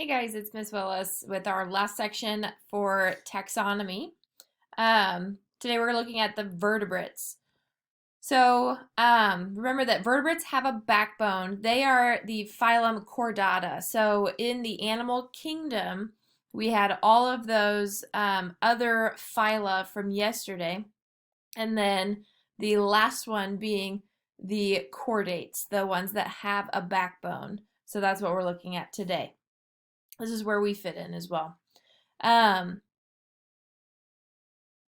Hey guys, it's Miss Willis with our last section for taxonomy. Today we're looking at the vertebrates. Remember that vertebrates have a backbone. They are the phylum Chordata. So in the animal kingdom, we had all of those other phyla from yesterday, and then the last one being the chordates, the ones that have a backbone. So that's what we're looking at today. This is where we fit in as well. Um,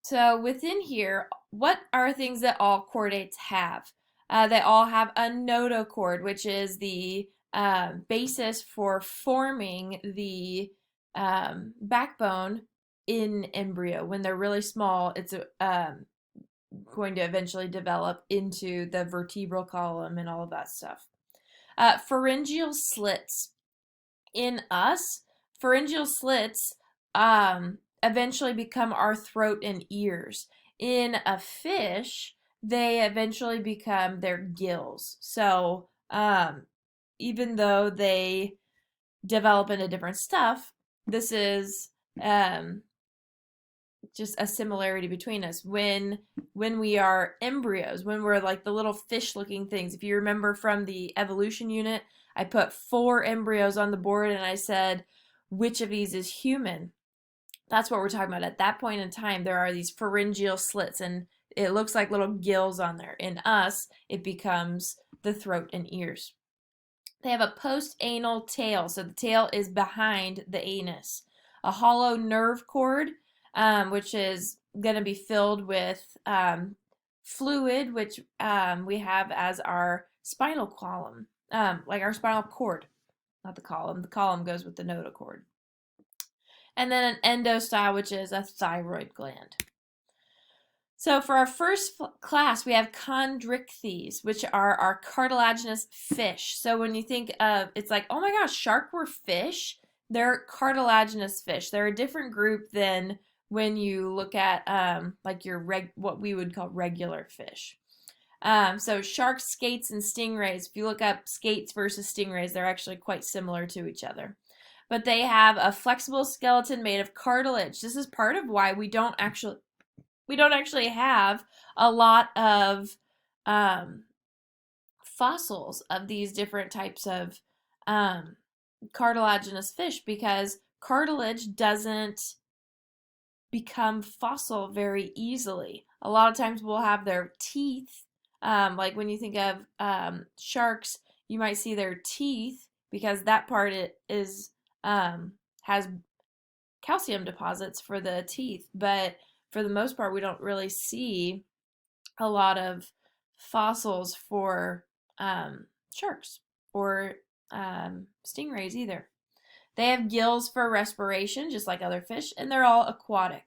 so within here, what are things that all chordates have? They all have a notochord, which is the basis for forming the backbone in embryo. When they're really small, it's going to eventually develop into the vertebral column and all of that stuff. Pharyngeal slits. In us, pharyngeal slits eventually become our throat and ears. In a fish, they eventually become their gills. So even though they develop into different stuff, this is just a similarity between us. When we are embryos, when we're like the little fish-looking things. If you remember from the evolution unit, I put 4 embryos on the board and I said, which of these is human? That's what we're talking about. At that point in time, there are these pharyngeal slits and it looks like little gills on there. In us, it becomes the throat and ears. They have a post-anal tail, so the tail is behind the anus. A hollow nerve cord, which is going to be filled with fluid, which we have as our spinal column, like our spinal cord, not the column. The column goes with the notochord. And then an endostyle, which is a thyroid gland. So for our first class, we have chondrichthyes, which are our cartilaginous fish. So when you think of, it's like, oh my gosh, shark were fish. They're cartilaginous fish. They're a different group than when you look at like your what we would call regular fish. So sharks, skates, and stingrays. If you look up skates versus stingrays, they're actually quite similar to each other. But they have a flexible skeleton made of cartilage. This is part of why we don't actually have a lot of fossils of these different types of cartilaginous fish, because cartilage doesn't become fossil very easily. A lot of times we'll have their teeth, like when you think of sharks, you might see their teeth because that part has calcium deposits for the teeth, but for the most part, we don't really see a lot of fossils for sharks or stingrays either. They have gills for respiration, just like other fish, and they're all aquatic.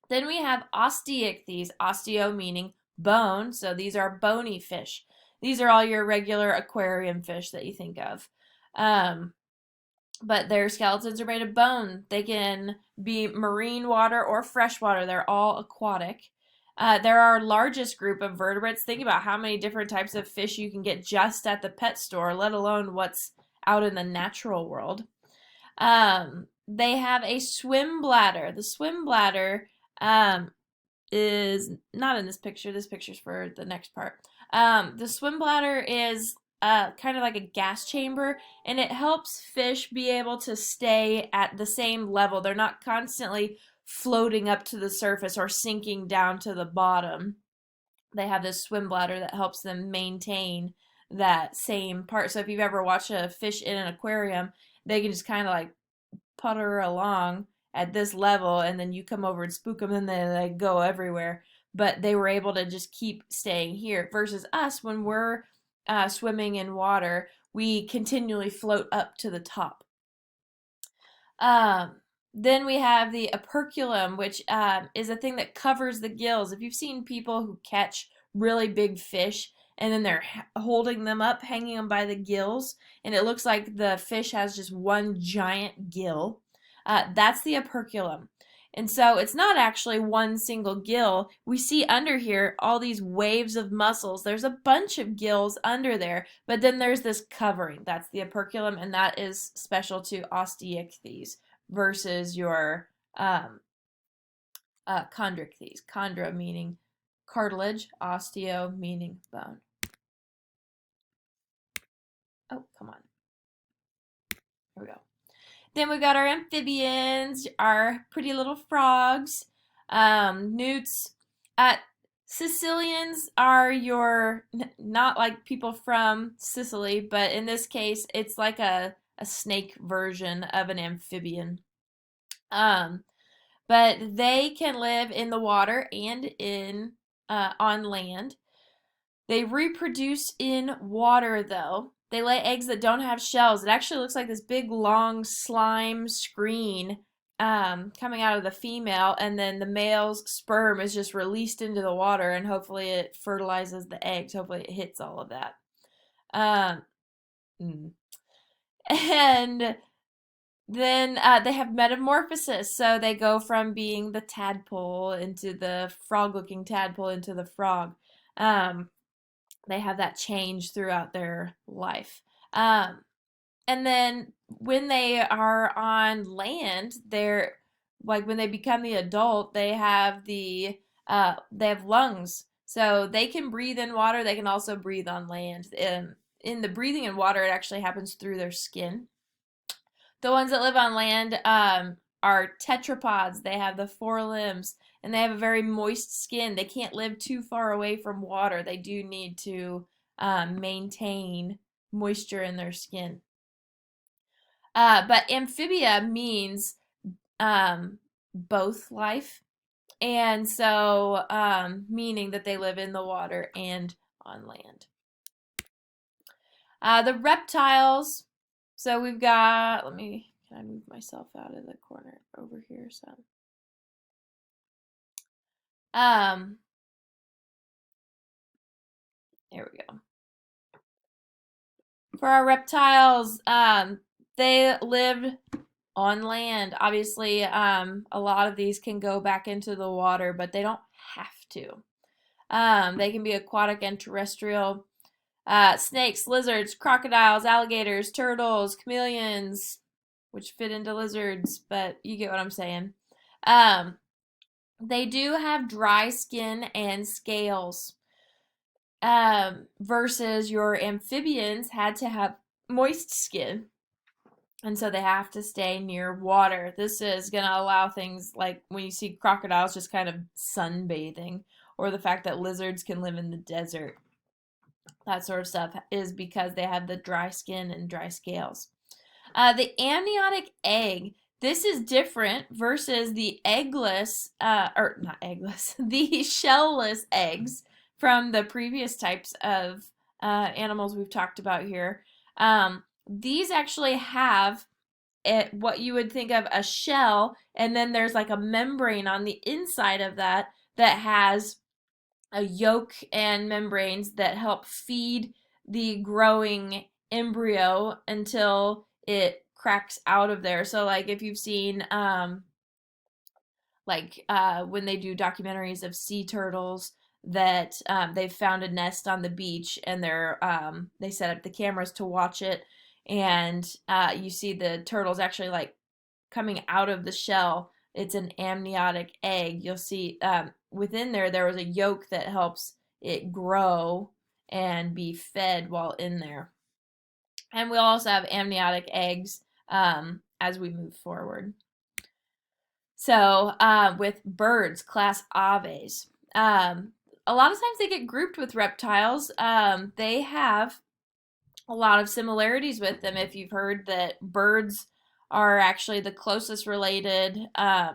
Then we have osteichthyes, osteo meaning bone, so these are bony fish. These are all your regular aquarium fish that you think of. But their skeletons are made of bone. They can be marine water or freshwater. They're all aquatic. They're our largest group of vertebrates. Think about how many different types of fish you can get just at the pet store, let alone what's out in the natural world. They have a swim bladder. The swim bladder is not in this picture. This picture's for the next part. The swim bladder is kind of like a gas chamber, and it helps fish be able to stay at the same level. They're not constantly floating up to the surface or sinking down to the bottom. They have this swim bladder that helps them maintain that same part. So if you've ever watched a fish in an aquarium, they can just kind of like putter along at this level, and then you come over and spook them and then they go everywhere. But they were able to just keep staying here versus us when we're swimming in water, we continually float up to the top. Then we have the operculum, which is a thing that covers the gills. If you've seen people who catch really big fish and then they're holding them up, hanging them by the gills, and it looks like the fish has just one giant gill, that's the operculum. And so it's not actually one single gill. We see under here all these waves of muscles. There's a bunch of gills under there, but then there's this covering. That's the operculum, and that is special to osteichthyes versus your chondrichthyes. Chondra meaning cartilage, osteo meaning bone. Oh, come on. Here we go. Then we've got our amphibians, our pretty little frogs, newts. Sicilians are your, not like people from Sicily, but in this case, it's like a snake version of an amphibian. But they can live in the water and on land. They reproduce in water, though. They lay eggs that don't have shells. It actually looks like this big, long slime screen coming out of the female, and then the male's sperm is just released into the water, and hopefully it fertilizes the eggs. Hopefully it hits all of that. And then they have metamorphosis, so they go from being the tadpole into the frog-looking tadpole into the frog. They have that change throughout their life. And then when they are on land, they're like when they become the adult, they have lungs. So they can breathe in water, they can also breathe on land. In the breathing in water, it actually happens through their skin. The ones that live on land are tetrapods. They have the 4 limbs, and they have a very moist skin. They can't live too far away from water. They do need to maintain moisture in their skin. But amphibia means both life, and so meaning that they live in the water and on land. The reptiles. So we've got, can I move myself out of the corner over here? So, there we go. For our reptiles, they live on land. Obviously, a lot of these can go back into the water, but they don't have to. They can be aquatic and terrestrial. Snakes, lizards, crocodiles, alligators, turtles, chameleons, which fit into lizards, but you get what I'm saying. They do have dry skin and scales, versus your amphibians had to have moist skin, and so they have to stay near water. This is going to allow things like when you see crocodiles just kind of sunbathing, or the fact that lizards can live in the desert. That sort of stuff is because they have the dry skin and dry scales. The amniotic egg, this is different versus the eggless, or not eggless, the shellless eggs from the previous types of animals we've talked about here. These actually have what you would think of a shell, and then there's like a membrane on the inside of that has a yolk and membranes that help feed the growing embryo until it cracks out of there. So like if you've seen when they do documentaries of sea turtles that they've found a nest on the beach, and they set up the cameras to watch it, and you see the turtles actually like coming out of the shell. It's an amniotic egg. You'll see within there was a yolk that helps it grow and be fed while in there. And we'll also have amniotic eggs as we move forward. So with birds, class Aves, a lot of times they get grouped with reptiles. They have a lot of similarities with them. If you've heard that birds are actually the closest related,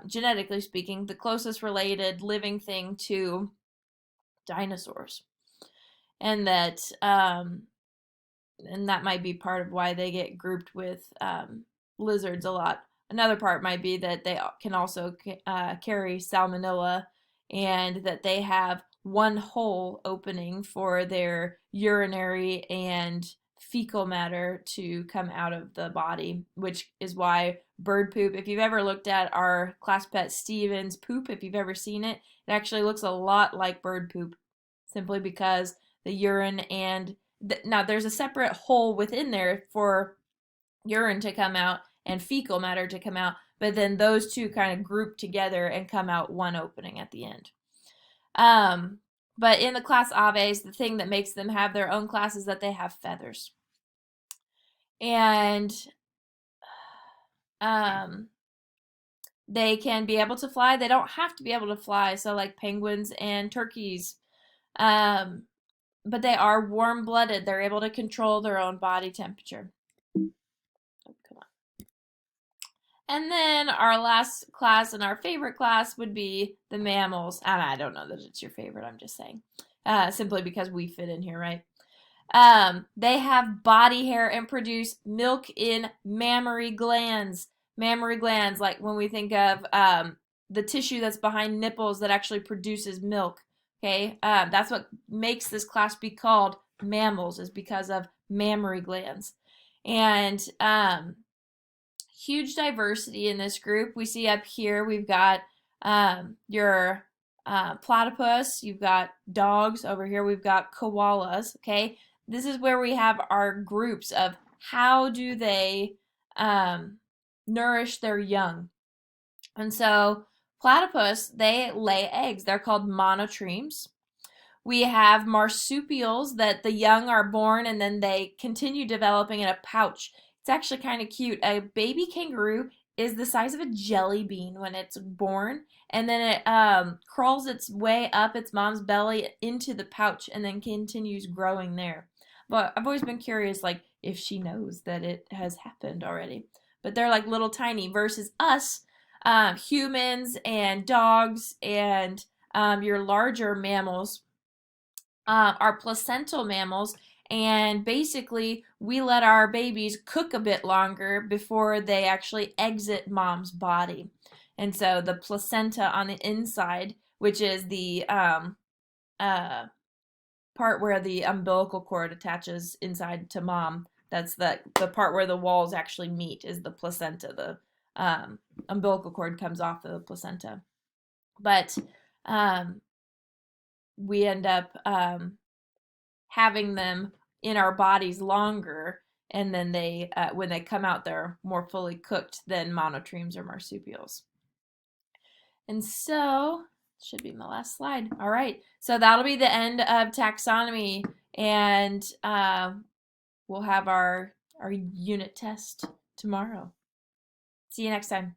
genetically speaking, the closest related living thing to dinosaurs, and that might be part of why they get grouped with lizards a lot. Another part might be that they can also carry salmonella, and that they have one hole opening for their urinary and fecal matter to come out of the body, which is why bird poop, if you've ever looked at our class pet Steven's poop, if you've ever seen it, it actually looks a lot like bird poop, simply because the urine and now there's a separate hole within there for urine to come out and fecal matter to come out, but then those two kind of group together and come out one opening at the end. But in the class Aves, the thing that makes them have their own class is that they have feathers. And they can be able to fly. They don't have to be able to fly, so like penguins and turkeys. But they are warm-blooded. They're able to control their own body temperature. Oh, come on. And then our last class and our favorite class would be the mammals. And I don't know that it's your favorite, I'm just saying. Simply because we fit in here, right? They have body hair and produce milk in mammary glands. Mammary glands, like when we think of the tissue that's behind nipples that actually produces milk. Okay, that's what makes this class be called mammals, is because of mammary glands. And huge diversity in this group. We see up here we've got your platypus, you've got dogs. Over here we've got koalas. Okay, this is where we have our groups of how do they nourish their young. And so platypus, they lay eggs. They're called monotremes. We have marsupials that the young are born and then they continue developing in a pouch. It's actually kind of cute. A baby kangaroo is the size of a jelly bean when it's born, and then it crawls its way up its mom's belly into the pouch and then continues growing there. But I've always been curious, like, if she knows that it has happened already. But they're like little tiny versus us, humans and dogs and your larger mammals are placental mammals, and basically we let our babies cook a bit longer before they actually exit mom's body. And so the placenta on the inside, which is the part where the umbilical cord attaches inside to mom, that's the part where the walls actually meet, is the placenta. The umbilical cord comes off of the placenta. But we end up having them in our bodies longer, and then they when they come out they're more fully cooked than monotremes or marsupials. And so should be my last slide. All right, so that'll be the end of taxonomy, and we'll have our unit test tomorrow. See you next time.